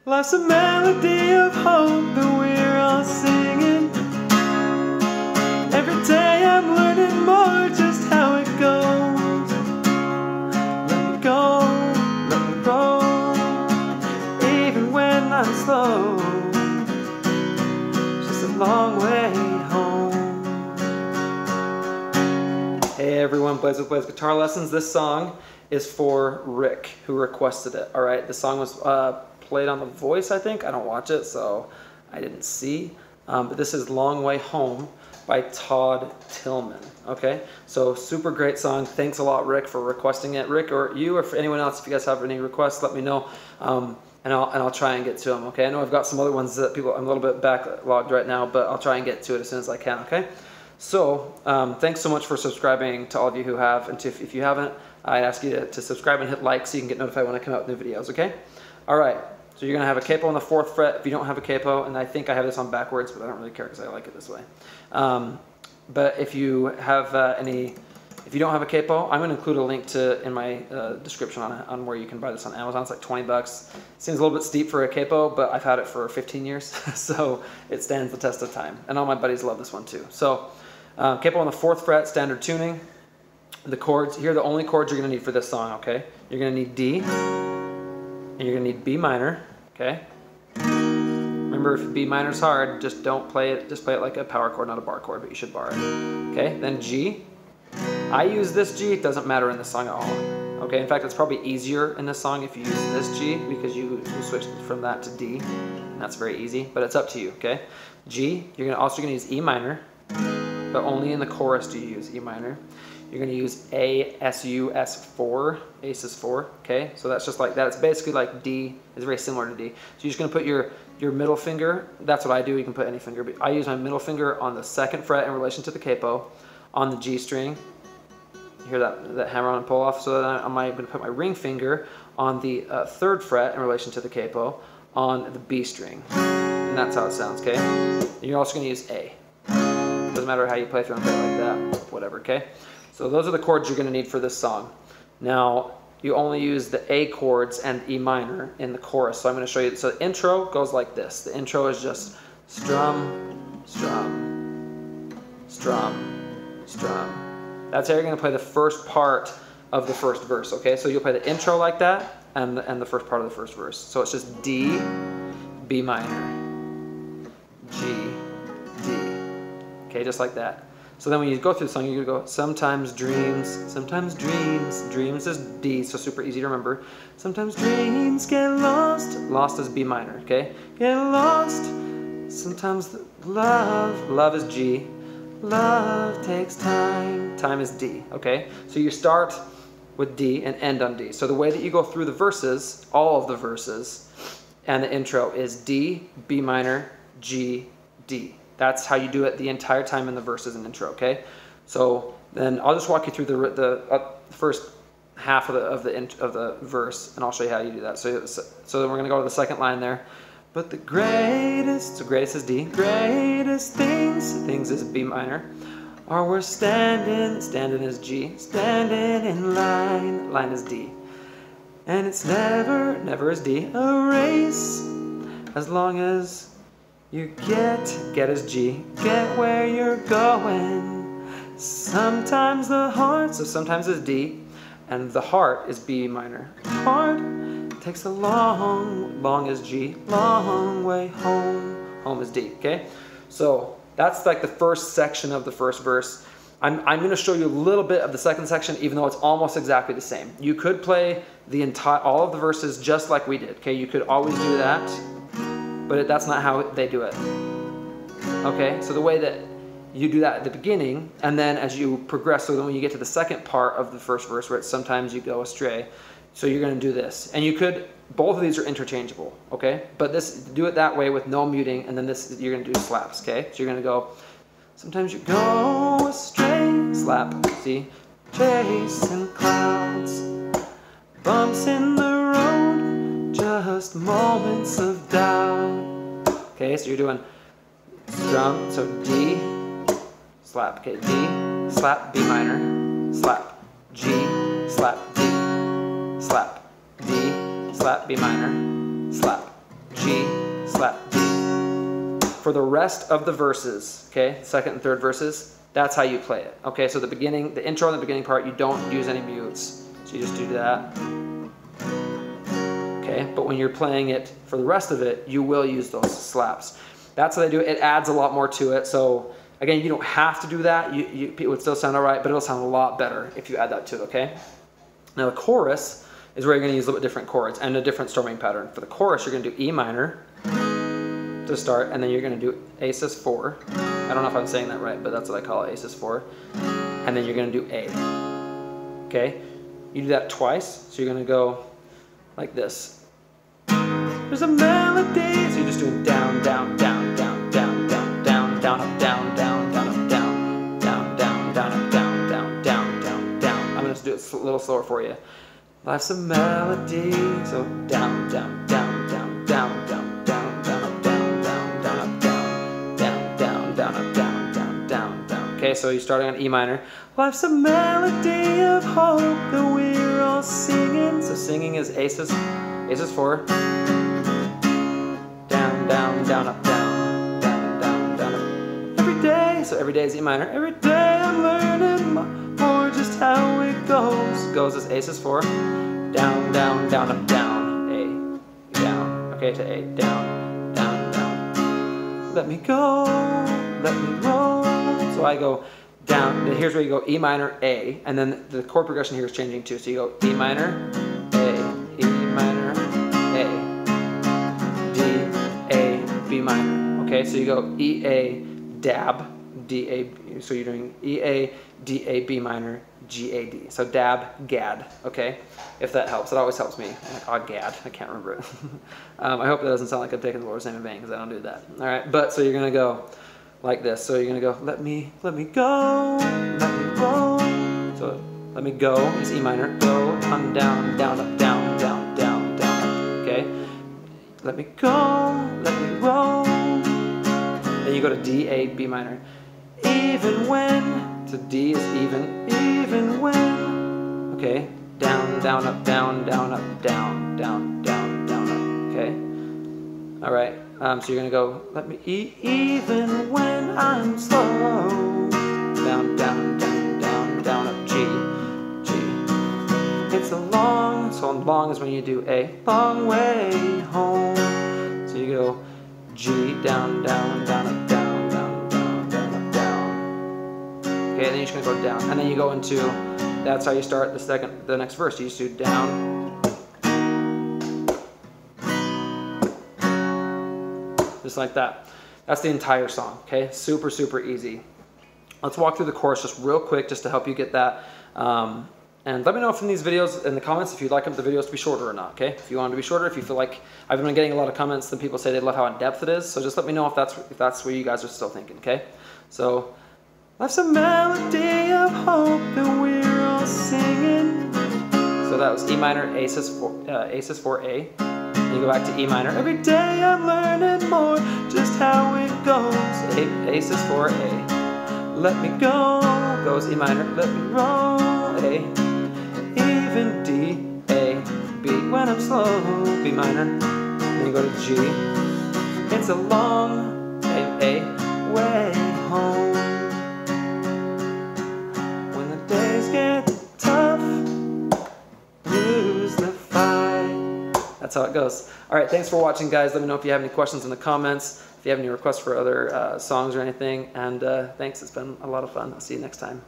Life's a melody of hope that we're all singing. Every day I'm learning more just how it goes. Let me go, let me roll, even when I'm slow. It's just a long way home. Hey everyone, Blaze with Blaze Guitar Lessons. This song is for Rick, who requested it. All right, the song was played on The Voice, I think. I don't watch it, so I didn't see. But this is Long Way Home by Todd Tilghman. Okay, so super great song. Thanks a lot, Rick, for requesting it. Rick, or you, or for anyone else, if you guys have any requests, let me know, and I'll try and get to them. Okay, I know I've got some other ones that I'm a little bit backlogged right now, but I'll try and get to it as soon as I can. Okay, so thanks so much for subscribing to all of you who have, and if you haven't, I ask you to subscribe and hit like so you can get notified when I come out with new videos. Okay, all right. So you're going to have a capo on the 4th fret if you don't have a capo, and I think I have this on backwards, but I don't really care because I like it this way. But if you have if you don't have a capo, I'm going to include a link in my description on where you can buy this on Amazon. It's like 20 bucks. Seems a little bit steep for a capo, but I've had it for 15 years, so it stands the test of time. And all my buddies love this one too. So capo on the 4th fret, standard tuning. The chords, here are the only chords you're going to need for this song, okay? You're going to need D, and you're going to need B minor. Okay. Remember, if B minor's hard, just don't play it. Just play it like a power chord, not a bar chord, but you should bar it. Okay. Then G. I use this G. It doesn't matter in this song at all. Okay. In fact, it's probably easier in this song if you use this G because you switch from that to D, and that's very easy. But it's up to you. Okay. G. You're also gonna use E minor, but only in the chorus do you use E minor. You're going to use A, S, U, S4, Ace is 4, okay? So that's just like that. It's basically like D, it's very similar to D. So you're just going to put your middle finger, that's what I do, you can put any finger, but I use my middle finger on the 2nd fret in relation to the capo, on the G string. You hear that hammer on and pull off? So then I'm going to put my ring finger on the 3rd fret in relation to the capo, on the B string. And that's how it sounds, okay? And you're also going to use A. Doesn't matter how you play, if you want to play it like that, whatever, okay? So those are the chords you're going to need for this song. Now, you only use the A chords and E minor in the chorus. So I'm going to show you. So the intro goes like this. The intro is just strum, strum, strum, strum. That's how you're going to play the first part of the first verse, okay? So you'll play the intro like that and the first part of the first verse. So it's just D, B minor, G, D. Okay, just like that. So then when you go through the song, you're going to go, sometimes dreams, dreams is D, so super easy to remember. Sometimes dreams get lost, lost is B minor, okay? Get lost, sometimes love is G, love takes time, time is D, okay? So you start with D and end on D. So the way that you go through the verses, all of the verses, and the intro is D, B minor, G, D. That's how you do it the entire time in the verses and intro, okay? So then I'll just walk you through the first half of the verse, and I'll show you how you do that. So then we're going to go to the 2nd line there. But the greatest, so greatest is D, greatest things is B minor, are we're standing is G, standing in line is D. And it's never is D, a race, as long as you get is G, get where you're going. Sometimes the heart, so sometimes is D, and the heart is B minor. Heart takes a long is G, long way home, home is D, okay? So that's like the first section of the first verse. I'm going to show you a little bit of the 2nd section, even though it's almost exactly the same. You could play all of the verses just like we did, okay? You could always do that. But that's not how they do it. Okay, so the way that you do that at the beginning, and then as you progress, so then when you get to the 2nd part of the first verse, where it's sometimes you go astray, so you're going to do this. And you could, both of these are interchangeable, okay? But do it that way with no muting, and then this, you're going to do slaps, okay? So you're going to go, sometimes you go astray, slap, see? Chasing clouds, bumps in the road, just moments of doubt. Okay, so you're doing strum, so D, slap, okay, D, slap, B minor, slap, G, slap, D, slap, D, slap, B minor, slap, G, G, slap, D. For the rest of the verses, okay, second and third verses, that's how you play it. Okay, so the beginning, the intro and the beginning part, you don't use any mutes. So you just do that. Okay, but when you're playing it for the rest of it, you will use those slaps. That's how they do it. It adds a lot more to it. So again, you don't have to do that. It would still sound all right, but it'll sound a lot better if you add that to it, okay? Now the chorus is where you're going to use a little bit different chords and a different strumming pattern. For the chorus, you're going to do E minor to start, and then you're going to do A sus4. I don't know if I'm saying that right, but that's what I call it, A sus4. And then you're going to do A. Okay? You do that twice, so you're going to go like this. There's a melody. So you're just doing down, down, down, down, down, down, down, down, up, down, down, down, up, down, down, down, down, up, down, down, down, down, down. I'm going to do it a little slower for you. Life's a melody. So down, down, down, down, down, down, down, down, up, down, down, down, up, down, down, down, down, up, down, down, down, down. Okay, so you're starting on E minor. Life's a melody of hope that we're all singing. So singing is A sus4. Down, down, down, up, down, down, down, down, up. Every day, so every day is E minor. Every day I'm learning more just how it goes. Goes as A sus4. Down, down, down, up, down, A, down. Okay, to A, down, down, down. Let me go, let me roll. So I go down, here's where you go E minor, A, and then the chord progression here is changing too. So you go E minor, A, E minor, A, D, A, B minor. Okay, so you go E, A, dab, D, A, so you're doing E, A, D, A, B minor, G, A, D. So dab, gad, okay? If that helps. It always helps me. I'm like, oh, gad, I can't remember it. I hope that doesn't sound like I'm taking the Lord's name in vain, because I don't do that. All right, but so you're going to go like this. So you're going to go, let me go, let me roll. So let me go is E minor, go, on, down, down, up, down, down, down, down, up, okay? Let me go, let me roll. Then you go to D, A, B minor. Even when, so D is even when, okay? Down, down, up, down, down, up, down, down, down, down, up, okay? All right, so you're gonna go, let me even when I'm slow. Down, down, down, down, down, up, G, G. It's a long, so long is when you do A, long way home. So you go G, down, down, down, up, down, down, down, down, up, down. Okay, then you're just gonna go down, and then you go into, that's how you start the next verse. You just do down, just like that. That's the entire song, okay? Super, super easy. Let's walk through the chorus just real quick, just to help you get that. And let me know from these videos in the comments if you'd like the videos to be shorter or not, okay? If you want them to be shorter, if you feel like, I've been getting a lot of comments that people say they love how in depth it is, so just let me know if that's where you guys are still thinking, okay? So, life's a melody of hope that we're all singing. So that was E minor, A sus4, A. Then you go back to E minor. Every day I'm learning more just how it goes. A sus4, A. Let me go, goes E minor. Let me roll, A. Even D, A, B. When I'm slow, B minor. Then you go to G. It's a long, A, way home. When the days get tough, lose the fight. That's how it goes. All right, thanks for watching, guys. Let me know if you have any questions in the comments, if you have any requests for other songs or anything. And thanks, it's been a lot of fun. I'll see you next time.